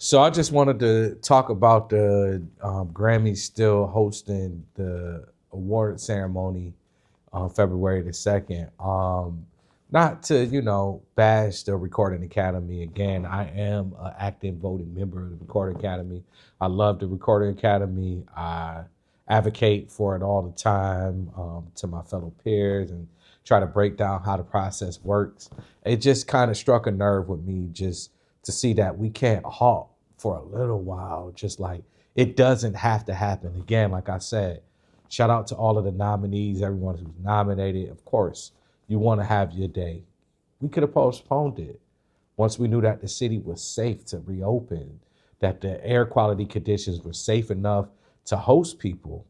So I just wanted to talk about the Grammys still hosting the award ceremony on February the 2nd. Not to, bash the Recording Academy again. I am an active voting member of the Recording Academy. I love the Recording Academy. I advocate for it all the time to my fellow peers and try to break down how the process works. It just kind of struck a nerve with me just to see that we can't halt for a little while. Just like it doesn't have to happen. Again, like I said, shout out to all of the nominees, everyone who's nominated. Of course, you want to have your day. We could have postponed it once we knew that the city was safe to reopen, that the air quality conditions were safe enough to host people.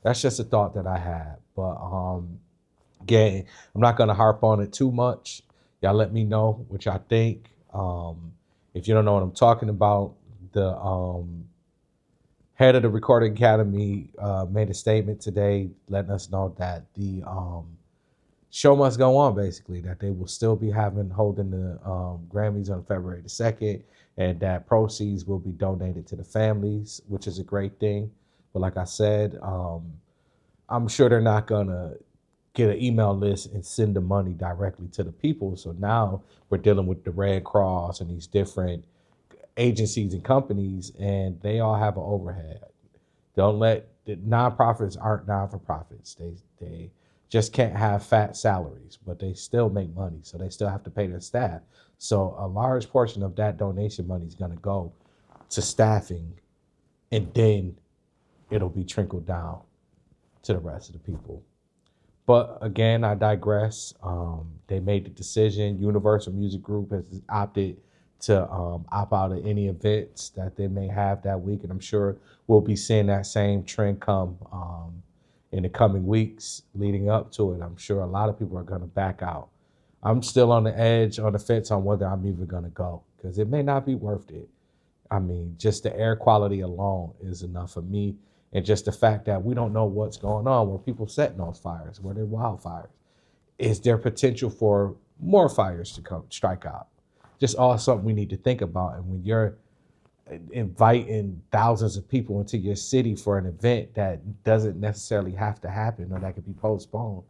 That's just a thought that I had. But again, I'm not going to harp on it too much. Y'all let me know what y'all think. If you don't know what I'm talking about, the head of the Recording Academy made a statement today letting us know that the show must go on, basically, that they will still be holding the Grammys on February the 2nd, and that proceeds will be donated to the families, which is a great thing. But like I said, I'm sure they're not going to get an email list and send the money directly to the people. So now we're dealing with the Red Cross and these different agencies and companies, and they all have an overhead. Don't let the nonprofits aren't non-for-profits. They just can't have fat salaries, but they still make money. So they still have to pay their staff. So a large portion of that donation money is going to go to staffing, and then it'll be trickled down to the rest of the people. But again, I digress. They made the decision. Universal Music Group has opted to opt out of any events that they may have that week. And I'm sure we'll be seeing that same trend come in the coming weeks leading up to it. I'm sure a lot of people are going to back out. I'm still on the edge, on the fence on whether I'm even going to go, because it may not be worth it. I mean, just the air quality alone is enough for me. And just the fact that we don't know what's going on, where people setting those fires, where they're wildfires. Is there potential for more fires to come strike out? Just all something we need to think about. And when you're inviting thousands of people into your city for an event that doesn't necessarily have to happen or that could be postponed,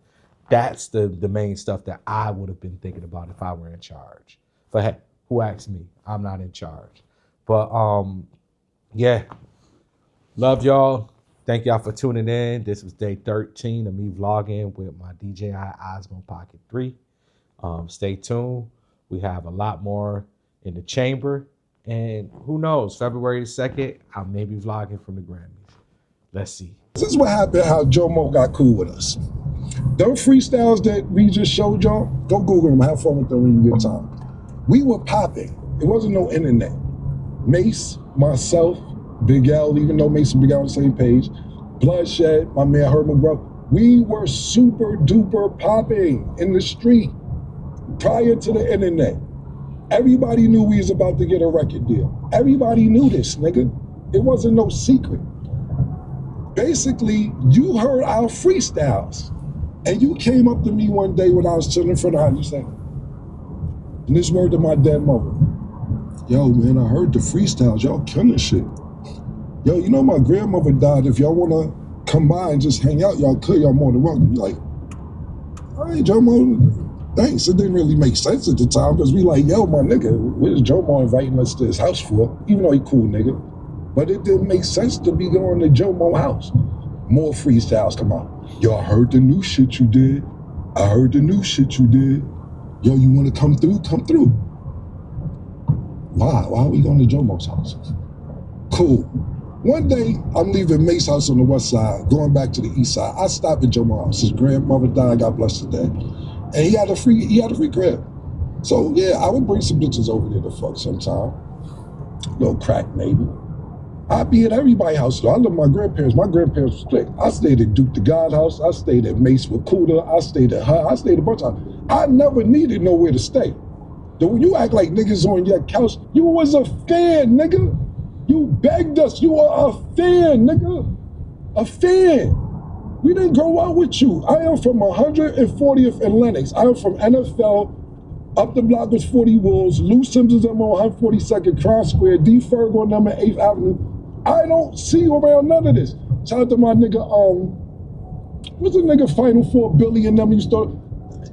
that's the main stuff that I would have been thinking about if I were in charge. But hey, who asked me? I'm not in charge. But yeah, love y'all. Thank y'all for tuning in. This was day 13 of me vlogging with my DJI Osmo Pocket 3. Stay tuned. We have a lot more in the chamber. And who knows, February the 2nd, I may be vlogging from the Grammys. Let's see. This is what happened, how Jomo got cool with us. Them freestyles that we just showed y'all, go Google them, have fun with them when you get time. We were popping. It wasn't no internet. Mace, myself, Big L, even though Mason Big L on the same page, Bloodshed, my man Herman Grubb, we were super duper popping in the street prior to the internet. Everybody knew we was about to get a record deal. Everybody knew this, nigga. It wasn't no secret. Basically, you heard our freestyles, and you came up to me one day when I was chilling in front of her, and you said, and this word to my dead mother, yo, man, I heard the freestyles, y'all killing shit. Yo, you know my grandmother died. If y'all wanna come by and just hang out, y'all could, y'all more than welcome. You're like, all right, Jomo, thanks. It didn't really make sense at the time because we like, yo, my nigga, what is Jomo inviting us to his house for? Even though he cool nigga. But it didn't make sense to be going to Jomo house. More freestyles come out. Yo, I heard the new shit you did. I heard the new shit you did. Yo, you wanna come through? Come through. Why? Why are we going to Jomo's house? Cool. One day, I'm leaving Mace's house on the west side, going back to the east side. I stopped at Jomo's house. His grandmother died, God bless her dad. And he had a free crib. So yeah, I would bring some bitches over there to fuck sometime. A little crack maybe. I'd be at everybody's house though. I love my grandparents. My grandparents were strict. I stayed at Duke the God house. I stayed at Mace with Cuda. I stayed at her. I stayed a bunch of times. I never needed nowhere to stay. Though when you act like niggas on your couch, you was a fan, nigga. You begged us. You are a fan, nigga. A fan. We didn't grow up with you. I am from 140th and Lenox. I am from NFL Up the block was 40 Wolves. Lou Simpson's on 142nd Cross Square. D. Ferg on number 8th Avenue. I don't see you around none of this. Shout out to my nigga, what's the nigga Final Four Billy and them used to.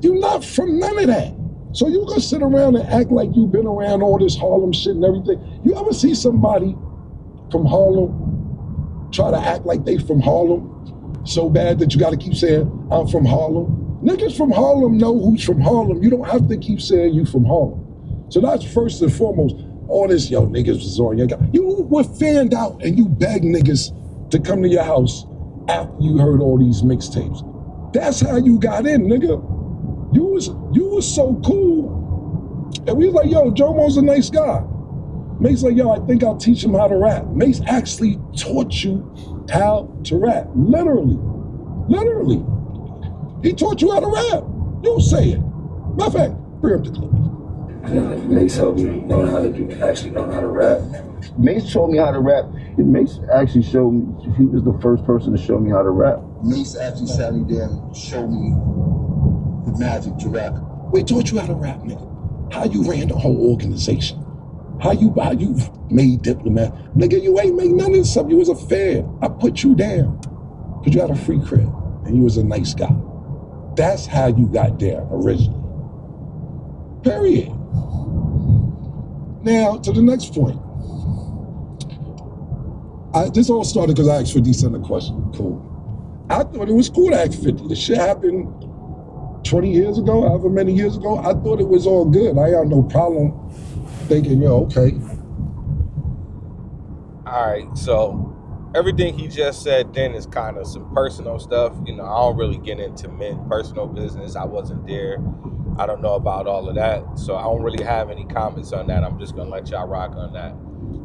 You're not from none of that. So you gonna sit around and act like you've been around all this Harlem shit and everything. You ever see somebody from Harlem try to act like they from Harlem so bad that you gotta keep saying, I'm from Harlem? Niggas from Harlem know who's from Harlem. You don't have to keep saying you from Harlem. So that's first and foremost. All this, yo, niggas was on your guy. You were fanned out and you begged niggas to come to your house after you heard all these mixtapes. That's how you got in, nigga. You was so cool. And we was like, yo, Jomo's a nice guy. Mace like, yo, I think I'll teach him how to rap. Mace actually taught you how to rap. Literally. Literally. He taught you how to rap. You say it. Matter of fact, bring up the clip. Mace helped me learn how to actually learn how to rap. Mace showed me how to rap. Mace actually showed me, he was the first person to show me how to rap. Mace actually sat me down and showed me the magic to rap. We taught you how to rap, nigga. How you ran the whole organization. How you made Diplomat. Nigga, you ain't make none of this stuff. You was a fan. I put you down. Because you had a free crib. And you was a nice guy. That's how you got there originally. Period. Now, to the next point. This all started because I asked 50 Cent a question. Cool. I thought it was cool to ask 50. The shit happened 20 years ago, however many years ago. I thought it was all good. I had no problem thinking, yo, okay. All right, so everything he just said then is kind of some personal stuff. You know, I don't really get into men personal business. I wasn't there. I don't know about all of that. So I don't really have any comments on that. I'm just going to let y'all rock on that.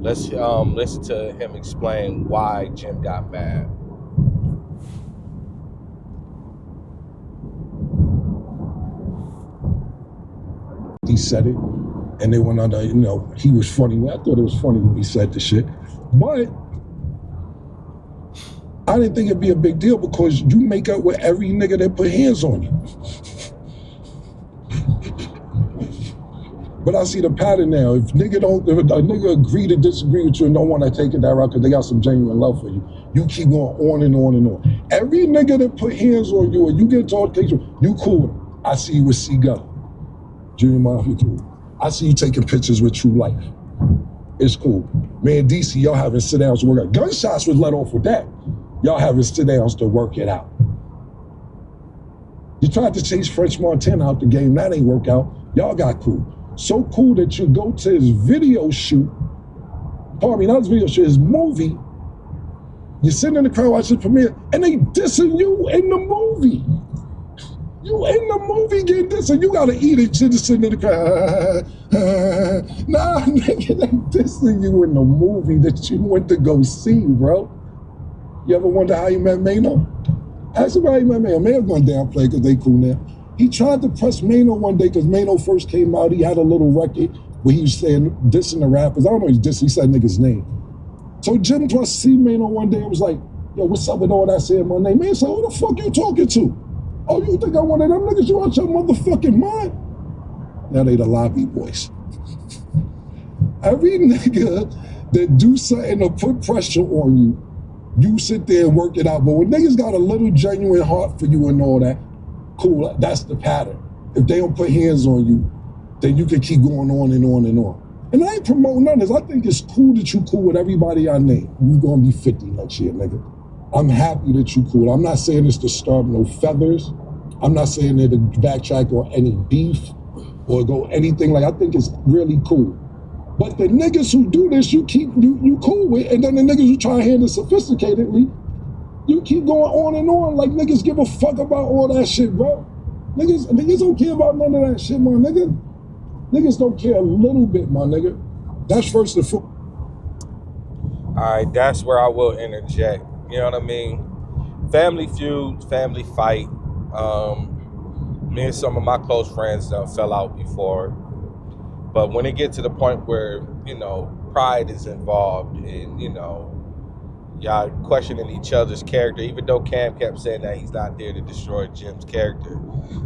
Let's listen to him explain why Jim got mad. He said it, and they went on the, you know, he was funny. I thought it was funny when he said the shit. But I didn't think it'd be a big deal because you make up with every nigga that put hands on you. But I see the pattern now. If a nigga agree to disagree with you and don't want to take it that route because they got some genuine love for you, you keep going on and on and on. Every nigga that put hands on you and you get to altercation, you cool with him. I see you with C. Gunn. Junior Mafia, cool. I see you taking pictures with True Life. It's cool. Man, DC, y'all having sit-downs to work out. Gunshots was let off with that. Y'all having sit-downs to work it out. You tried to chase French Montana out the game. That ain't work out. Y'all got cool. So cool that you go to his video shoot. Pardon me, not his video shoot, his movie. You're sitting in the crowd watching the premiere, and they dissing you in the movie. You in the movie getting dissed, and you gotta eat it. You're just sitting in the crowd. Nah, nigga, they dissing you in the movie that you went to go see, bro. You ever wonder how you met Mano? Ask him how he met Mano. Mano gonna downplay because they cool now. He tried to press Mano one day because Mano first came out. He had a little record where he was saying, dissing the rappers. I don't know if he's dissing, he said nigga's name. So Jim plus see Mano one day and was like, yo, what's up with all that saying my name? Man said, who the fuck you talking to? Oh, you think I'm one of them niggas? You out your motherfucking mind? Now they the lobby boys. Every nigga that do something to put pressure on you, you sit there and work it out. But when niggas got a little genuine heart for you and all that, cool, that's the pattern. If they don't put hands on you, then you can keep going on and on and on. And I ain't promoting none of this. I think it's cool that you cool with everybody I name. You gonna be 50 next year, nigga. I'm happy that you cool. I'm not saying this to start no feathers. I'm not saying that to backtrack or any beef or go anything like. I think it's really cool. But the niggas who do this, you cool with, and then the niggas who try to handle sophisticatedly, you keep going on and on like niggas give a fuck about all that shit, bro. Niggas don't care about none of that shit, my nigga. Niggas don't care a little bit, my nigga. That's first and foremost. All right, that's where I will interject. You know what I mean? Family feud, family fight. Me and some of my close friends fell out before. But when it gets to the point where, you know, pride is involved and, you know, y'all questioning each other's character, even though Cam kept saying that he's not there to destroy Jim's character.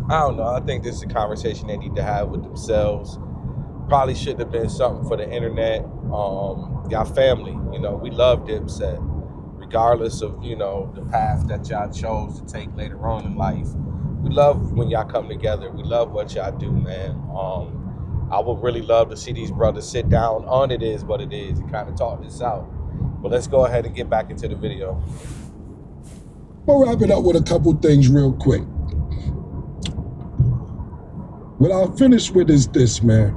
I don't know. I think this is a conversation they need to have with themselves. Probably shouldn't have been something for the internet. Y'all family, we love Dipset, regardless of, the path that y'all chose to take later on in life. We love when y'all come together. We love what y'all do, man. I would really love to see these brothers sit down on It Is What It Is and kind of talk this out. But let's go ahead and get back into the video. We'll wrap it up with a couple things real quick. What I'll finish with is this, man.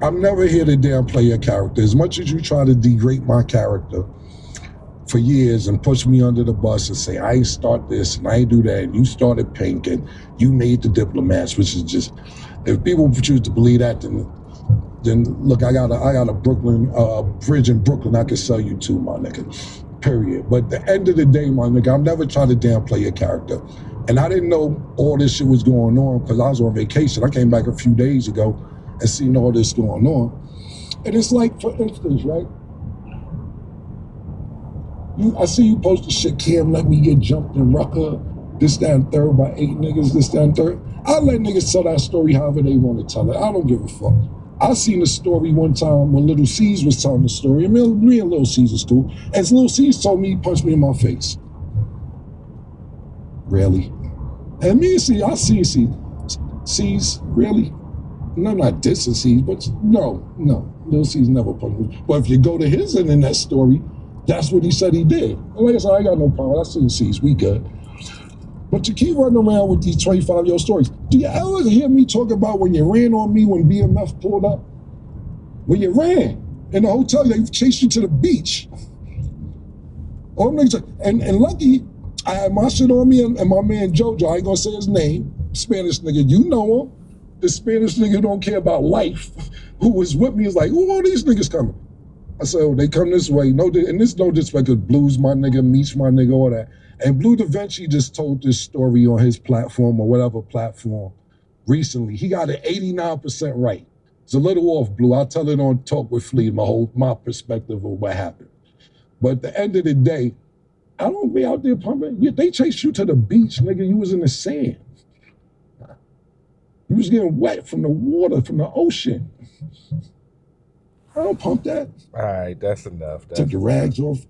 I'm never here to downplay your character. As much as you try to degrade my character for years and push me under the bus and say, I ain't start this and I ain't do that, and you started Pink and you made the Diplomats, which is just, if people choose to believe that, then look, I got a Brooklyn bridge in Brooklyn I can sell you to, my nigga. Period. But at the end of the day, my nigga, I'm never trying to downplay your character. And I didn't know all this shit was going on because I was on vacation. I came back a few days ago and seen all this going on. And it's like, for instance, right? I see you post the shit, Cam, let me get jumped in Rucker, this, that, and third by 8 niggas, this, that, and third. I'll let niggas tell that story however they want to tell it. I don't give a fuck. I seen the story one time when Little C's was telling the story. I mean, me and Little C's was cool. As Little C's told me, he punched me in my face. Really? And me and C, I see C's, really? No, not dissing C's, but no. Little C's never punched me. But if you go to his internet story, that's what he said he did. And like I said, I got no problem. I seen C's, we good. But to keep running around with these 25-year-old stories, do you ever hear me talk about when you ran on me when BMF pulled up? When you ran in the hotel, they chased you to the beach. All them niggas, and lucky, I had my shit on me and my man Jojo, I ain't gonna say his name, Spanish nigga, you know him. The Spanish nigga who don't care about life, who was with me, is like, who are these niggas coming? I said, oh, they come this way. No, and this no disrespect, because Blue's my nigga, Meech my nigga, all that. And Blue Da Vinci just told this story on his platform or whatever platform recently. He got it 89% right. It's a little off, Blue. I'll tell it on Talk with Flea, my perspective of what happened. But at the end of the day, I don't be out there pumping. They chased you to the beach, nigga. You was in the sand. You was getting wet from the water, from the ocean. I don't pump that. All right, that's enough. Took your rags off.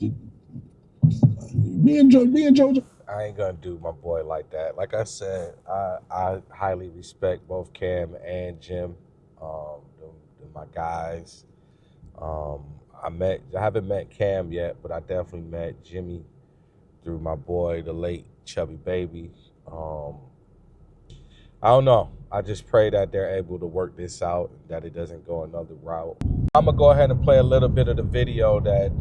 Me and Jojo. I ain't gonna do my boy like that. Like I said, I highly respect both Cam and Jim. They're my guys. I haven't met Cam yet, but I definitely met Jimmy through my boy, the late Chubby Baby. I don't know. I just pray that they're able to work this out, that it doesn't go another route. I'm gonna go ahead and play a little bit of the video that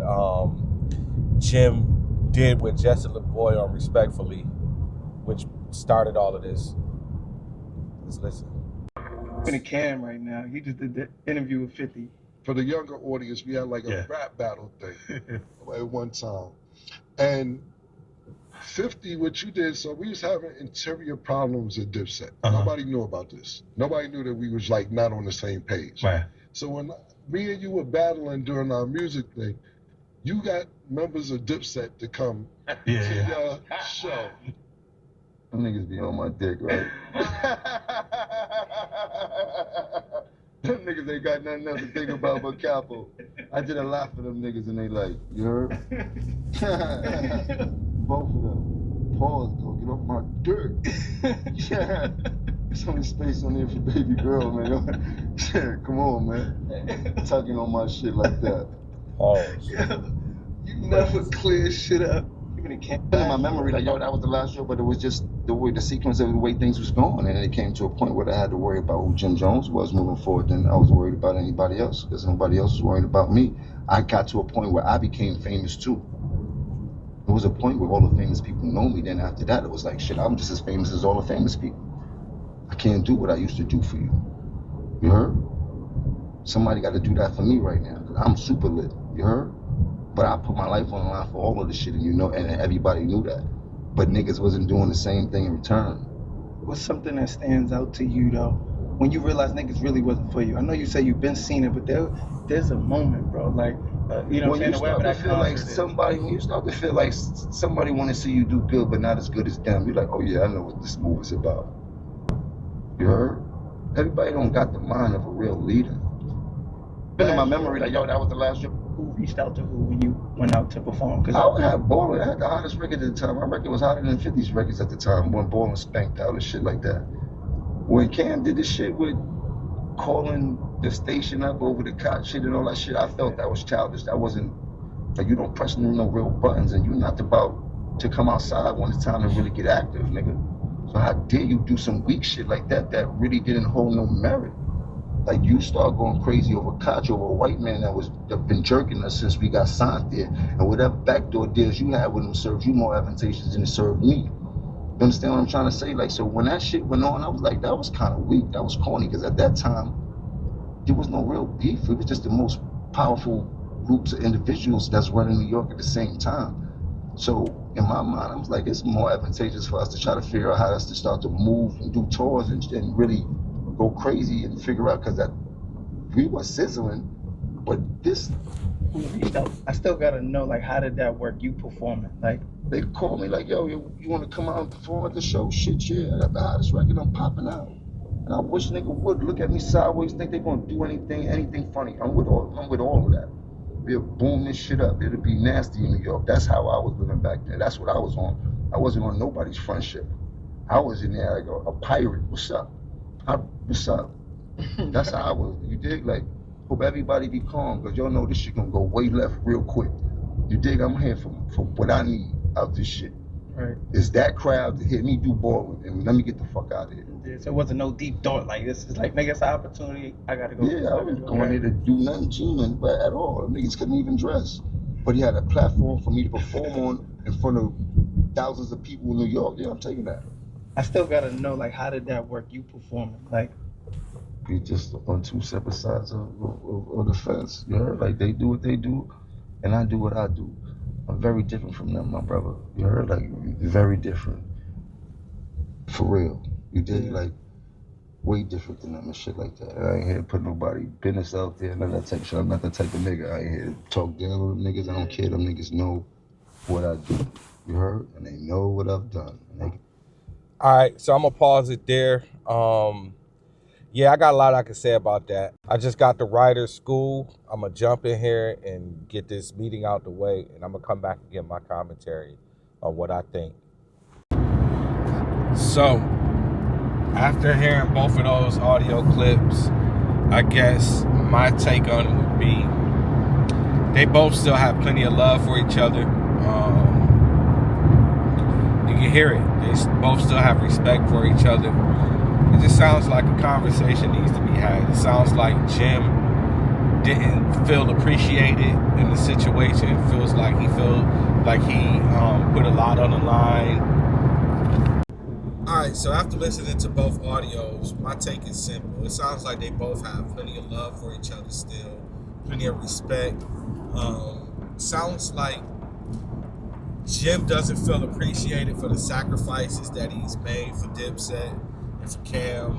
Jim did with Jesse LaBoy on Respectfully, which started all of this. Let's listen. I'm in Cam right now. He just did the interview with 50. For the younger audience, we had like a rap battle thing at one time. And 50, what you did, so we was having interior problems at Dipset. Nobody knew about this. Nobody knew that we was like not on the same page. Right. So when me and you were battling during our music thing, you got members of Dipset to come to your show. Them niggas be on my dick, right? Them niggas ain't got nothing else to think about but Capo. I did a lot for them niggas and they like, you heard? Both of them. Pause though, get off my dick. Yeah. There's only space on there for baby girl, man. Come on, man. Tugging on my shit like that. Pause. You never clear shit up. Even in Cam. In my memory, like, yo, that was the last show, but it was just the way, the sequence of the way things was going. And then it came to a point where I had to worry about who Jim Jones was moving forward. Then I was worried about anybody else because nobody else was worried about me. I got to a point where I became famous too. There was a point where all the famous people know me. Then after that, it was like, shit, I'm just as famous as all the famous people. I can't do what I used to do for you. You heard? Somebody got to do that for me right now. I'm super lit. You heard? But I put my life on the line for all of this shit, and you know, and everybody knew that. But niggas wasn't doing the same thing in return. What's something that stands out to you though, when you realize niggas really wasn't for you? I know you say you've been seen it, but there's a moment, bro. Like You know what When I'm you saying? Whatever start to that feel like concert is. somebody, when you start to feel like somebody want to see you do good, but not as good as them, you're like, oh yeah, I know what this move is about. You heard? Everybody don't got the mind of a real leader. Been in my memory, like, yo, that was the last trip. Who reached out to who when you went out to perform? Cause I would have Ballin'. I had the hottest record at the time. My record was hotter than 50's records at the time when Ballin' spanked out and shit like that. When Cam did this shit with calling the station up over the cop shit and all that shit, I felt that was childish. That wasn't, like, you don't press no real buttons and you're not about to come outside when it's time to really get active, nigga. So how dare you do some weak shit like that that really didn't hold no merit? Like, you start going crazy over Koch, over a white man that been jerking us since we got signed there, and whatever backdoor deals you had with him serves you more advantageous than it served me. You understand what I'm trying to say? Like, so when that shit went on, I was like, that was kind of weak. That was corny, because at that time, there was no real beef. It was just the most powerful groups of individuals that's running New York at the same time. So in my mind, I was like, it's more advantageous for us to try to figure out how to start to move and do tours and really go crazy and figure out, because that we were sizzling, but this. who reached out? I still gotta know, like, how did that work? You performing, like, They called me like, yo, you want to come out and perform at the show? Shit, yeah, I got the hottest record, I'm popping out. And I wish nigga would look at me sideways, think they gonna do anything funny. I'm with all of that. We'll boom this shit up. It'll be nasty in New York. That's how I was living back there. That's what I was on. I wasn't on nobody's friendship. I was in there like a pirate. What's up? What's up? That's how I was. You dig? Like, hope everybody be calm, because y'all know this shit gonna go way left real quick. You dig? I'm here for what I need out this shit. right? It's that crowd to hear me do Baldwin, and let me get the fuck out of here. Yeah, so it wasn't no deep thought, like, this is like, nigga, it's an opportunity, I gotta go. Yeah, I was going there to do nothing G-man, but at all. Niggas couldn't even dress. But he had a platform for me to perform on in front of thousands of people in New York. Yeah, I'm taking that. I still gotta know, like, how did that work? You performing, like, We just on two separate sides of the fence. You heard? Like, they do what they do, and I do what I do. I'm very different from them, my brother. You heard? Like, very different. For real. You dig? Like, way different than them and shit like that. I ain't here to put nobody business out there, none of that type of shit. I'm not that type of nigga. I ain't here to talk down on them niggas. I don't care. Them niggas know what I do. You heard? And they know what I've done. All right, so I'm gonna pause it there. Yeah, I got a lot I can say about that. I just got the writer's school. I'm gonna jump in here and get this meeting out the way, and I'm gonna come back and give my commentary on what I think. So, after hearing both of those audio clips, I guess my take on it would be they both still have plenty of love for each other. You can hear it. They both still have respect for each other. It just sounds like a conversation needs to be had. It sounds like Jim didn't feel appreciated in the situation. It feels like he put a lot on the line. All right, so after listening to both audios, my take is simple. It sounds like they both have plenty of love for each other still, plenty of respect. Sounds like Jim doesn't feel appreciated for the sacrifices that he's made for Dipset and for Cam,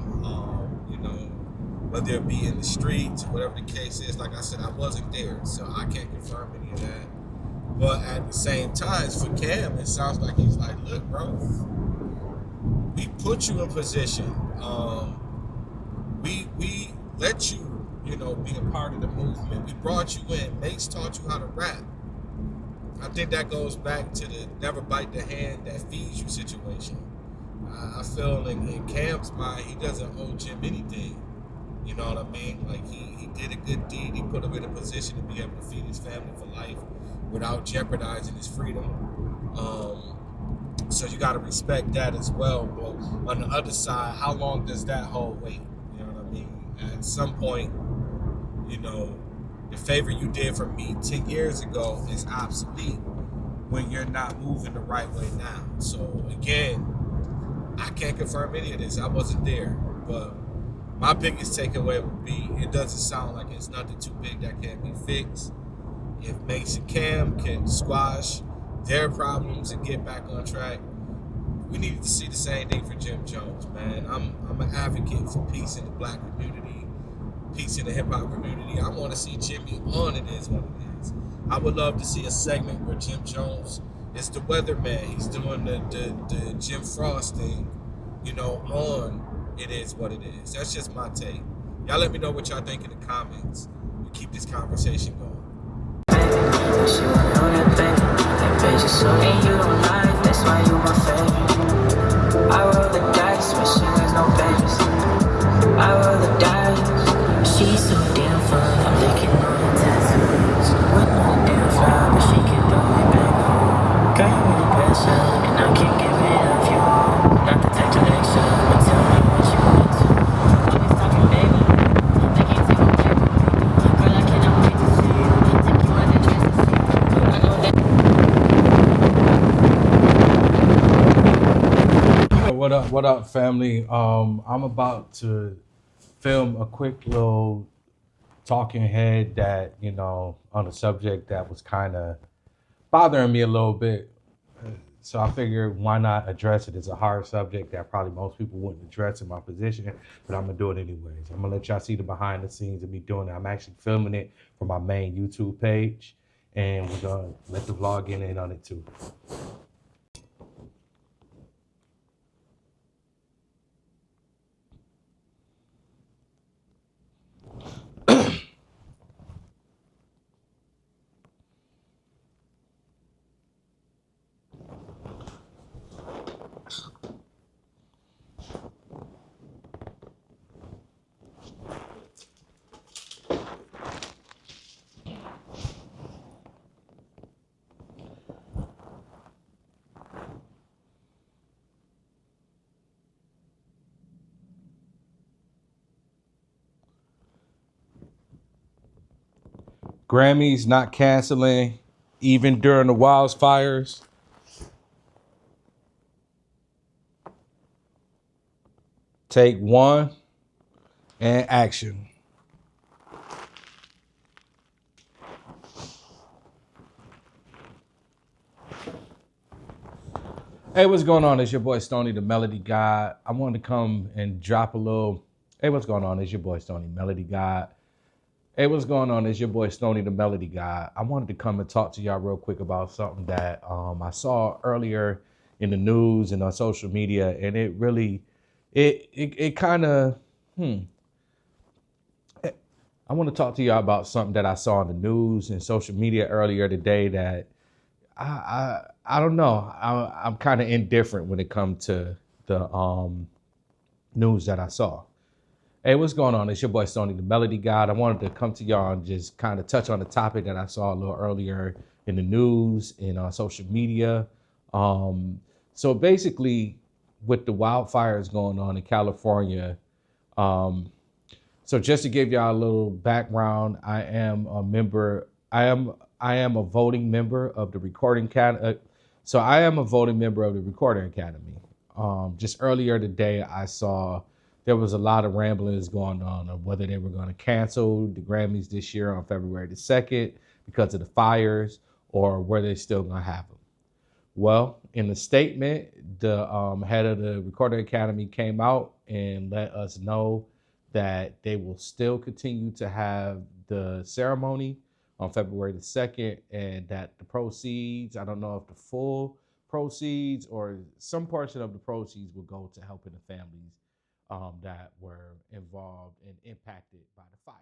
whether it be in the streets or whatever the case is. Like I said, I wasn't there, so I can't confirm any of that. But at the same time, for Cam, it sounds like he's like, look, bro, we put you in position. We let you, be a part of the movement. We brought you in. Mace taught you how to rap. I think that goes back to the never bite the hand that feeds you situation. I feel in Cam's mind, he doesn't owe Jim anything. You know what I mean? Like, he did a good deed. He put him in a position to be able to feed his family for life without jeopardizing his freedom. So you got to respect that as well. But on the other side, how long does that hold weight? You know what I mean? At some point, the favor you did for me 10 years ago is obsolete when you're not moving the right way now. So again, I can't confirm any of this. I wasn't there. But my biggest takeaway would be, it doesn't sound like it's nothing too big that can't be fixed. If Mace and Cam can squash their problems and get back on track, we needed to see the same thing for Jim Jones, man. I'm an advocate for peace in the black community, peace in the hip-hop community. I want to see Jimmy on It Is What It Is. I would love to see a segment where Jim Jones is the weatherman. He's doing the Jim Frost thing, on It Is What It Is. That's just my take. Y'all let me know what y'all think in the comments. We keep this conversation going. She wanna know that baby, that page so and you don't lie, that's why you my favorite. I roll the dice, but she has no babies. I roll the dice, she's so damn fun, I'm licking on her tattoos. Wouldn't want a damn fly, but she can throw it back home. Girl, you really pressure, and I can't give it up you. Not the type to lecture, but tell me what you want to. Always talking baby, they can't take a break. Girl, I cannot wait to see you. Take you on the dress to see. I know that. What up, family? I'm about to film a quick little talking head that, on a subject that was kind of bothering me a little bit. So I figured why not address it? It's a hard subject that probably most people wouldn't address in my position, but I'm gonna do it anyways. I'm gonna let y'all see the behind the scenes of me doing it. I'm actually filming it for my main YouTube page, and we're gonna let the vlog get in on it too. Grammys not canceling even during the wildfires. Take one and action. Hey, what's going on? It's your boy Stoney, the Melody God. I wanted to come and drop a little. Hey, what's going on? It's your boy Stoney, Melody God. Hey, what's going on? It's your boy Stoney, the Melody God. I wanted to come and talk to y'all real quick about something that I saw earlier in the news and on social media, and it really, it kind of, I want to talk to y'all about something that I saw in the news and social media earlier today that I don't know. I'm kind of indifferent when it comes to the news that I saw. Hey, what's going on? It's your boy Stoney, the Melody God. I wanted to come to y'all and just kind of touch on the topic that I saw a little earlier in the news and on social media. So basically, with the wildfires going on in California, so just to give y'all a little background, I am a member. I am a voting member of the Recording Academy. So I am a voting member of the Recording Academy. Just earlier today, I saw there was a lot of ramblings going on whether they were going to cancel the Grammys this year on February the 2nd because of the fires, or were they still going to have them. Well, in the statement, the head of the Recording Academy came out and let us know that they will still continue to have the ceremony on February the 2nd, and that the proceeds, I don't know if the full proceeds or some portion of the proceeds will go to helping the families that were involved and impacted by the fire.